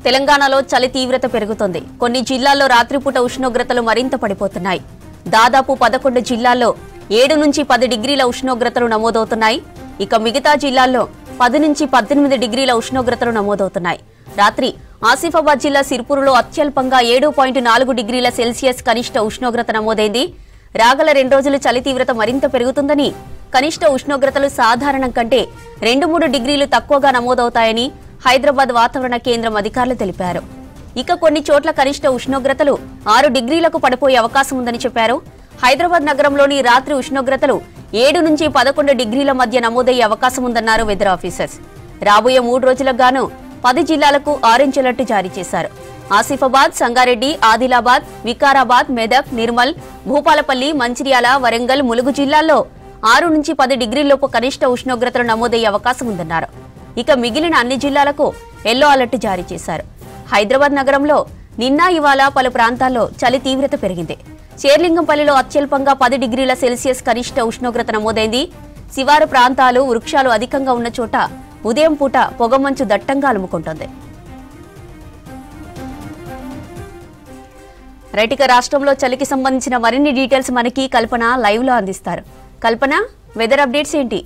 తెలంగాణలో చలి తీవ్రత పెరుగుతోంది. కొన్ని జిల్లాల్లో రాత్రిపూట ఉష్ణోగ్రతలు మరింత పడిపోతున్నాయి. దాదాపు 11 జిల్లాల్లో 7 నుంచి 10 డిగ్రీల ఉష్ణోగ్రతలు నమోదవుతున్నాయి. ఇక మిగతా జిల్లాల్లో 10 నుంచి 18 డిగ్రీల ఉష్ణోగ్రతలు నమోదవుతున్నాయి. రాత్రి ఆసిఫాబాద్ జిల్లా సిర్పూరులో అత్యల్పంగా 7.4 డిగ్రీల సెల్సియస్ కనిష్ట ఉష్ణోగ్రత నమోదైంది. రాగల 2 రోజులు చలి తీవ్రత మరింత పెరుగుతుందని, కనిష్ట ఉష్ణోగ్రతలు సాధారణం కంటే 2-3 డిగ్రీలు తక్కువగా నమోదవుతాయని హైదరాబాద్ వాతావరణ కేంద్రం అధికారులు తెలిపారు. ఇక కొన్ని చోట్ల కనిష్ట ఉష్ణోగ్రతలు 6 డిగ్రీలకు పడిపోయే అవకాశం ఉందని చెప్పారు. హైదరాబాద్ నగరంలోని రాత్రి ఉష్ణోగ్రతలు 7 నుంచి 11 డిగ్రీల మధ్య నమోదయ్యే అవకాశం ఉందన్నారు వెదర్ ఆఫీసర్స్. రాబోయే 3 రోజులకు గాను 10 జిల్లాలకు ఆరెంజ్ అలర్ట్ జారీ చేశారు. ఆసిఫాబాద్, సంగారెడ్డి, ఆదిలాబాద్, వికారాబాద్, మెదక్, నిర్మల్, భూపాలపల్లి, మంచిర్యాల, వరంగల్, ములుగు జిల్లాల్లో 6 నుంచి 10 డిగ్రీలలోపు కనిష్ట ఉష్ణోగ్రతలు నమోదయ్యే అవకాశం ఉందన్నారు. ఇక మిగిలిన అన్ని జిల్లాలకు ఎల్లో అలర్ట్ జారీ చేశారు. హైదరాబాద్ నగరంలో నిన్న ఇవాళ పలు ప్రాంతాల్లో చలి తీవ్రత పెరిగింది. శేర్లింగంపల్లిలో అత్యల్పంగా 10 డిగ్రీల సెల్సియస్ కనిష్ట ఉష్ణోగ్రత నమోదైంది. శివారు ప్రాంతాలు, వృక్షాలు అధికంగా ఉన్న చోట ఉదయం పూట పొగమంచు దట్టంగా అలుముకుంటోంది. రైటిక రాష్ట్రంలో చలికి సంబంధించిన మరిన్ని డీటెయిల్స్ మనకి కల్పన లైవ్ లో అందిస్తారు. కల్పన, వెదర్ అప్డేట్స్ ఏంటి?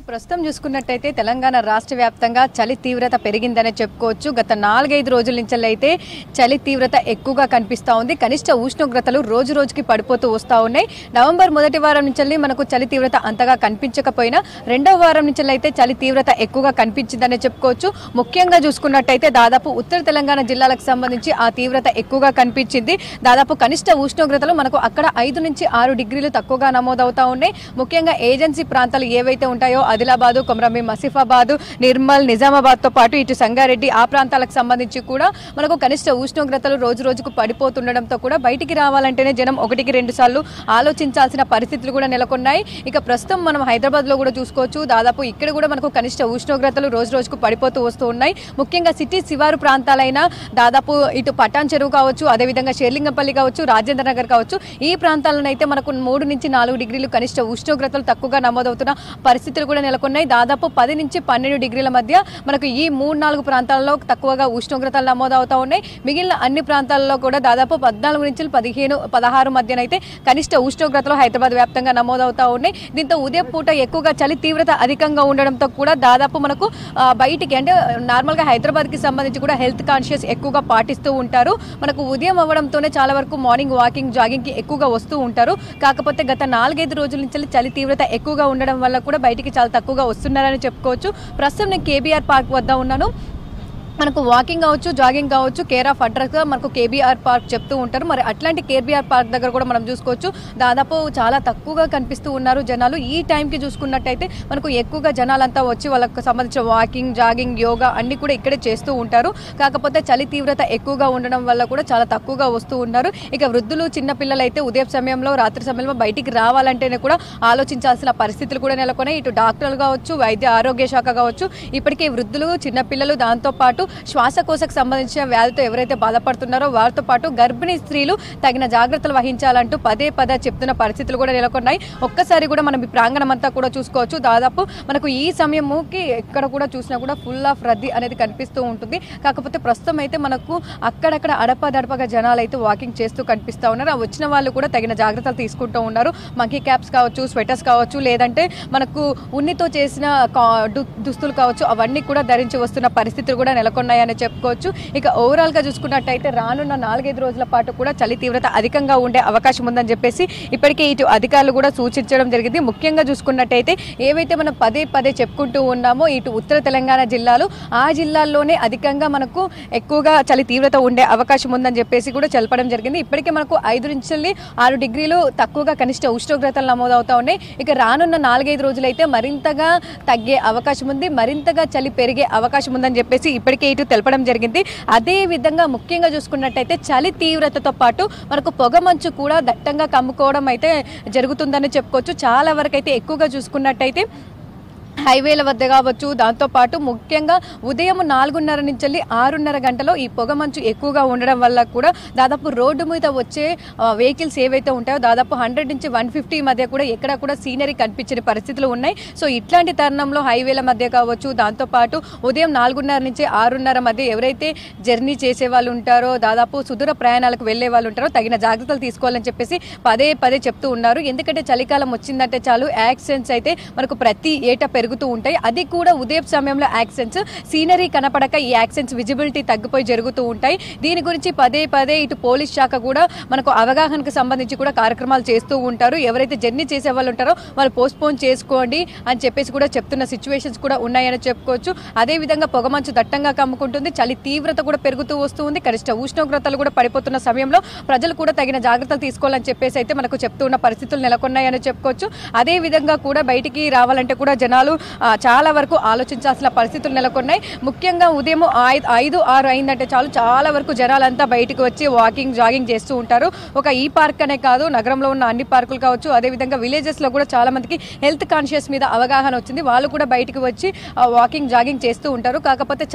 ప్రస్తుతం చూసుకున్నట్టయితే తెలంగాణ రాష్ట్ర వ్యాప్తంగా చలి తీవ్రత పెరిగిందనే చెప్పుకోవచ్చు. గత 4-5 రోజుల నుంచి అయితే చలి తీవ్రత ఎక్కువగా కనిపిస్తూ ఉంది. కనిష్ట ఉష్ణోగ్రతలు రోజు రోజుకి పడిపోతూ వస్తూ ఉన్నాయి. నవంబర్ మొదటి వారం నుంచి మనకు చలి తీవ్రత అంతగా కనిపించకపోయినా రెండవ వారం నుంచి అయితే చలి తీవ్రత ఎక్కువగా కనిపించిందనే చెప్పుకోవచ్చు. ముఖ్యంగా చూసుకున్నట్టయితే దాదాపు ఉత్తర తెలంగాణ జిల్లాలకు సంబంధించి ఆ తీవ్రత ఎక్కువగా కనిపించింది. దాదాపు కనిష్ట ఉష్ణోగ్రతలు మనకు అక్కడ 5 నుంచి 6 డిగ్రీలు తక్కువగా నమోదవుతా ఉన్నాయి. ముఖ్యంగా ఏజెన్సీ ప్రాంతాలు ఏవైతే ఉంటాయో ఆదిలాబాద్, కొమరంభీం, ఆసిఫాబాద్, నిర్మల్, నిజామాబాద్ తో పాటు ఇటు సంగారెడ్డి ఆ ప్రాంతాలకు సంబంధించి కూడా మనకు కనిష్ట ఉష్ణోగ్రతలు రోజు రోజుకు పడిపోతుండడంతో కూడా బయటికి రావాలంటేనే జనం 1-2 సార్లు ఆలోచించాల్సిన పరిస్థితులు కూడా నెలకొన్నాయి. ఇక ప్రస్తుతం మనం హైదరాబాద్ లో కూడా చూసుకోవచ్చు. దాదాపు ఇక్కడ కూడా మనకు కనిష్ట ఉష్ణోగ్రతలు రోజు రోజుకు పడిపోతూ వస్తూ ఉన్నాయి. ముఖ్యంగా సిటీ శివారు ప్రాంతాలైన దాదాపు ఇటు పటాన్ చెరువు కావచ్చు, అదేవిధంగా షేర్లింగంపల్లి కావచ్చు, రాజేంద్ర నగర్ కావచ్చు, ఈ ప్రాంతాలను అయితే మనకు 3 నుంచి 4 డిగ్రీలు కనిష్ట ఉష్ణోగ్రతలు తక్కువగా నమోదవుతున్న పరిస్థితులు కూడా నెలకొన్నాయి. దాదాపు 10 నుంచి 12 డిగ్రీల మధ్య మనకు ఈ 3-4 ప్రాంతాల్లో తక్కువగా ఉష్ణోగ్రతలు నమోదవుతా ఉన్నాయి. మిగిలిన అన్ని ప్రాంతాల్లో కూడా దాదాపు 14 నుంచి 15-16 మధ్యనైతే కనిష్ట ఉష్ణోగ్రతలు హైదరాబాద్ వ్యాప్తంగా నమోదవుతా ఉన్నాయి. దీంతో ఉదయం పూట ఎక్కువగా చలి తీవ్రత అధికంగా ఉండడంతో కూడా దాదాపు మనకు బయటికి అంటే నార్మల్గా హైదరాబాద్ కి సంబంధించి కూడా హెల్త్ కాన్షియస్ ఎక్కువగా పాటిస్తూ ఉంటారు. మనకు ఉదయం అవ్వడంతోనే చాలా వరకు మార్నింగ్ వాకింగ్, జాగింగ్ కి ఎక్కువగా వస్తూ ఉంటారు. కాకపోతే గత 4-5 రోజుల నుంచి చలి తీవ్రత ఎక్కువగా ఉండడం వల్ల కూడా బయటికి చాలా తక్కువగా వస్తున్నారని చెప్పుకోవచ్చు. ప్రస్తుతం నేను కేబీఆర్ పార్క్ వద్ద ఉన్నాను. మనకు వాకింగ్ కావచ్చు, జాగింగ్ కావచ్చు, కేర్ ఆఫ్ అడ్రస్ గా మనకు కేబీఆర్ పార్క్ చెప్తూ ఉంటారు. మరి అట్లాంటి కేబీఆర్ పార్క్ దగ్గర కూడా మనం చూసుకోవచ్చు. దాదాపు చాలా తక్కువగా కనిపిస్తూ ఉన్నారు జనాలు. ఈ టైంకి చూసుకున్నట్టయితే మనకు ఎక్కువగా జనాలంతా వచ్చి వాళ్ళకు సంబంధించిన వాకింగ్, జాగింగ్, యోగా అన్ని కూడా ఇక్కడే చేస్తూ ఉంటారు. కాకపోతే చలి తీవ్రత ఎక్కువగా ఉండడం వల్ల కూడా చాలా తక్కువగా వస్తూ ఉన్నారు. ఇక వృద్ధులు, చిన్న పిల్లలు అయితే ఉదయం సమయంలో, రాత్రి సమయంలో బయటికి రావాలంటేనే కూడా ఆలోచించాల్సిన పరిస్థితులు కూడా నెలకొన్నాయి. ఇటు డాక్టర్లు కావచ్చు, వైద్య ఆరోగ్య శాఖ కావచ్చు, ఇప్పటికే వృద్ధులు, చిన్నపిల్లలు, దాంతో పాటు శ్వాసకోశకు సంబంధించిన వ్యాధితో ఎవరైతే బాధపడుతున్నారో వారితో పాటు గర్భిణీ స్త్రీలు తగిన జాగ్రత్తలు వహించాలంటూ పదే చెప్తున్న పరిస్థితులు కూడా నెలకొన్నాయి. ఒక్కసారి కూడా మనం ఈ ప్రాంగణం అంతా కూడా చూసుకోవచ్చు. దాదాపు మనకు ఈ సమయంకి ఎక్కడ కూడా చూసినా కూడా ఫుల్ ఆఫ్ రద్దీ అనేది కనిపిస్తూ ఉంటుంది. కాకపోతే ప్రస్తుతం అయితే మనకు అక్కడక్కడ అడపదడపగా జనాలు అయితే వాకింగ్ చేస్తూ కనిపిస్తూ ఉన్నారు. ఆ వచ్చిన వాళ్ళు కూడా తగిన జాగ్రత్తలు తీసుకుంటూ ఉన్నారు. మంకీ క్యాప్స్ కావచ్చు, స్వెటర్స్ కావచ్చు, లేదంటే మనకు ఉన్నితో చేసిన దుస్తులు కావచ్చు, అవన్నీ కూడా ధరించి వస్తున్న పరిస్థితులు కూడా నెలకొన్నాయని చెప్పుకోవచ్చు. ఇక ఓవరాల్ గా చూసుకున్నట్టయితే రానున్న 4-5 రోజుల పాటు కూడా చలి తీవ్రత అధికంగా ఉండే అవకాశం ఉందని చెప్పేసి ఇప్పటికే ఇటు అధికారులు కూడా సూచించడం జరిగింది. ముఖ్యంగా చూసుకున్నట్టయితే ఏవైతే మనం పదే చెప్పుకుంటూ ఉన్నామో ఇటు ఉత్తర తెలంగాణ జిల్లాలు, ఆ జిల్లాల్లోనే అధికంగా మనకు ఎక్కువగా చలి తీవ్రత ఉండే అవకాశం ఉందని చెప్పేసి కూడా తెలపడం జరిగింది. ఇప్పటికే మనకు 5 నుంచి 6 డిగ్రీలు తక్కువగా కనిష్ట ఉష్ణోగ్రతలు నమోదవుతా ఉన్నాయి. ఇక రానున్న 4-5 రోజులైతే మరింతగా తగ్గే అవకాశం ఉంది, మరింతగా చలి పెరిగే అవకాశం ఉందని చెప్పేసి ఇప్పటికే ఇటు తెలపడం జరిగింది. అదే విధంగా ముఖ్యంగా చూసుకున్నట్టయితే చలి తీవ్రతతో పాటు మనకు పొగమంచు కూడా దట్టంగా కమ్ముకోవడం అయితే జరుగుతుందని చెప్పుకోవచ్చు. చాలా వరకు అయితే ఎక్కువగా చూసుకున్నట్టయితే హైవేల వద్ద కావచ్చు, దాంతోపాటు ముఖ్యంగా ఉదయం 4:30 నుంచి 6:30 గంటలో ఈ పొగమంచు ఎక్కువగా ఉండడం వల్ల కూడా దాదాపు రోడ్డు మీద వచ్చే వెహికల్స్ ఏవైతే ఉంటాయో దాదాపు 100 నుంచి 150 మధ్య కూడా ఎక్కడ కూడా సీనరీ కనిపించని పరిస్థితులు ఉన్నాయి. సో ఇట్లాంటి తరుణంలో హైవేల మధ్య కావచ్చు, దాంతోపాటు ఉదయం 4:30 నుంచి 6:30 మధ్య ఎవరైతే జర్నీ చేసే వాళ్ళు ఉంటారో, దాదాపు సుదూర ప్రయాణాలకు వెళ్లే వాళ్ళు ఉంటారో తగిన జాగ్రత్తలు తీసుకోవాలని చెప్పేసి పదే పదే చెప్తూ ఉన్నారు. ఎందుకంటే చలికాలం వచ్చిందంటే చాలు యాక్సిడెంట్స్ అయితే మనకు ప్రతి ఏటా పెరుగుతూ ఉంటాయి. అది కూడా ఉదయం సమయంలో యాక్సిడెంట్స్ సీనరీ కనపడక ఈ యాక్సిడెంట్స్ విజిబిలిటీ తగ్గిపోయి జరుగుతూ ఉంటాయి. దీని గురించి పదే పదే ఇటు పోలీస్ శాఖ కూడా మనకు అవగాహనకు సంబంధించి కూడా కార్యక్రమాలు చేస్తూ ఉంటారు. ఎవరైతే జర్నీ చేసే వాళ్ళు ఉంటారో వాళ్ళు పోస్ట్పోన్ చేసుకోండి అని చెప్పేసి కూడా చెప్తున్న సిచ్యువేషన్స్ కూడా ఉన్నాయని చెప్పుకోవచ్చు. అదేవిధంగా పొగమంచు దట్టంగా కమ్ముకుంటుంది, చలి తీవ్రత కూడా పెరుగుతూ వస్తుంది, కనిష్ట ఉష్ణోగ్రతలు కూడా పడిపోతున్న సమయంలో ప్రజలు కూడా తగిన జాగ్రత్తలు తీసుకోవాలని చెప్పేసి అయితే మనకు చెప్తున్న పరిస్థితులు నెలకొన్నాయని చెప్పుకోవచ్చు. అదే విధంగా కూడా బయటికి రావాలంటే కూడా జనాలు చాలా వరకు ఆలోచించాల్సిన పరిస్థితులు నెలకొన్నాయి. ముఖ్యంగా ఉదయం 5, 6 అయిందంటే చాలు చాలా వరకు జనాలంతా బయటకు వచ్చి వాకింగ్, జాగింగ్ చేస్తూ ఉంటారు. ఒక ఈ పార్క్ అనే కాదు, నగరంలో ఉన్న అన్ని పార్కులు కావచ్చు, అదేవిధంగా విలేజెస్ లో కూడా చాలా మందికి హెల్త్ కాన్షియస్ మీద అవగాహన వచ్చింది. వాళ్ళు కూడా బయటకు వచ్చి వాకింగ్, జాగింగ్ చేస్తూ ఉంటారు. కాకపోతే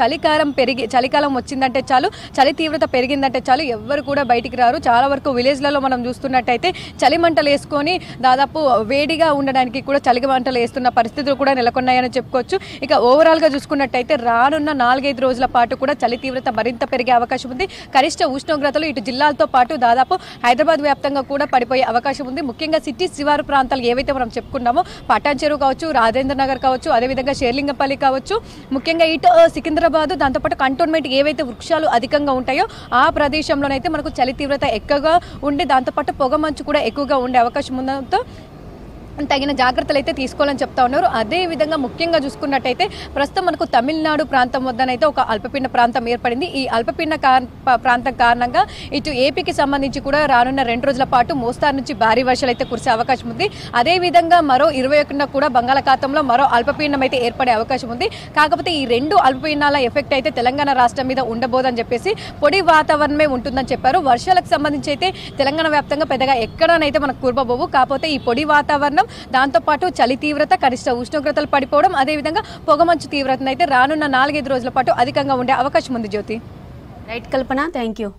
చలికాలం వచ్చిందంటే చాలు, చలి తీవ్రత పెరిగిందంటే చాలు ఎవ్వరు కూడా బయటికి రారు. చాలా వరకు విలేజ్లలో మనం చూస్తున్నట్టయితే చలి మంటలు వేసుకొని దాదాపు వేడిగా ఉండడానికి కూడా చలి మంటలు వేస్తున్న పరిస్థితులు కూడా నెలకొన్నాయని చెప్పుకోవచ్చు. ఇక ఓవరాల్ గా చూసుకున్నట్టయితే రానున్న 4-5 రోజుల పాటు కూడా చలి తీవ్రత మరింత పెరిగే అవకాశం ఉంది. కనిష్ట ఉష్ణోగ్రతలు ఇటు జిల్లాలతో పాటు దాదాపు హైదరాబాద్ వ్యాప్తంగా కూడా పడిపోయే అవకాశం ఉంది. ముఖ్యంగా సిటీ శివారు ప్రాంతాలు ఏవైతే మనం చెప్పుకున్నామో పటాన్ చెరువు కావచ్చు, రాజేంద్ర నగర్ కావచ్చు, అదేవిధంగా షేర్లింగంపల్లి కావచ్చు, ముఖ్యంగా ఇటు సికింద్రాబాద్, దాంతోపాటు కంటోన్మెంట్ ఏవైతే వృక్షాలు అధికంగా ఉంటాయో ఆ ప్రదేశంలోనైతే మనకు చలి తీవ్రత ఎక్కువగా ఉండి దాంతోపాటు పొగమంచు కూడా ఎక్కువగా ఉండే అవకాశం ఉండడంతో తగిన జాగ్రత్తలు అయితే తీసుకోవాలని చెప్తా ఉన్నారు. అదే విధంగా ముఖ్యంగా చూసుకున్నట్టయితే ప్రస్తుతం మనకు తమిళనాడు ప్రాంతం వద్దనైతే ఒక అల్పపీడన ప్రాంతం ఏర్పడింది. ఈ అల్పపీడన ప్రాంతం కారణంగా ఇటు ఏపీకి సంబంధించి కూడా రానున్న 2 రోజుల పాటు మోస్తారు నుంచి భారీ వర్షాలు అయితే కురిసే అవకాశం ఉంది. అదే విధంగా మరో 21న కూడా బంగాళాఖాతంలో మరో అల్పపీడనం అయితే ఏర్పడే అవకాశం ఉంది. కాకపోతే ఈ 2 అల్పపీడనాల ఎఫెక్ట్ అయితే తెలంగాణ రాష్ట్రం మీద ఉండబోదని చెప్పేసి పొడి వాతావరణమే ఉంటుందని చెప్పారు. వర్షాలకు సంబంధించి అయితే తెలంగాణ వ్యాప్తంగా పెద్దగా ఎక్కడనైతే మనకు కురవబోవు. కాకపోతే ఈ పొడి వాతావరణం, దాంతోపాటు చలి తీవ్రత, కనిష్ట ఉష్ణోగ్రతలు పడిపోవడం, అదేవిధంగా పొగమంచు తీవ్రతను అయితే రానున్న 4-5 రోజుల పాటు అధికంగా ఉండే అవకాశం ఉంది. Jyothi. Right Kalpana, thank you.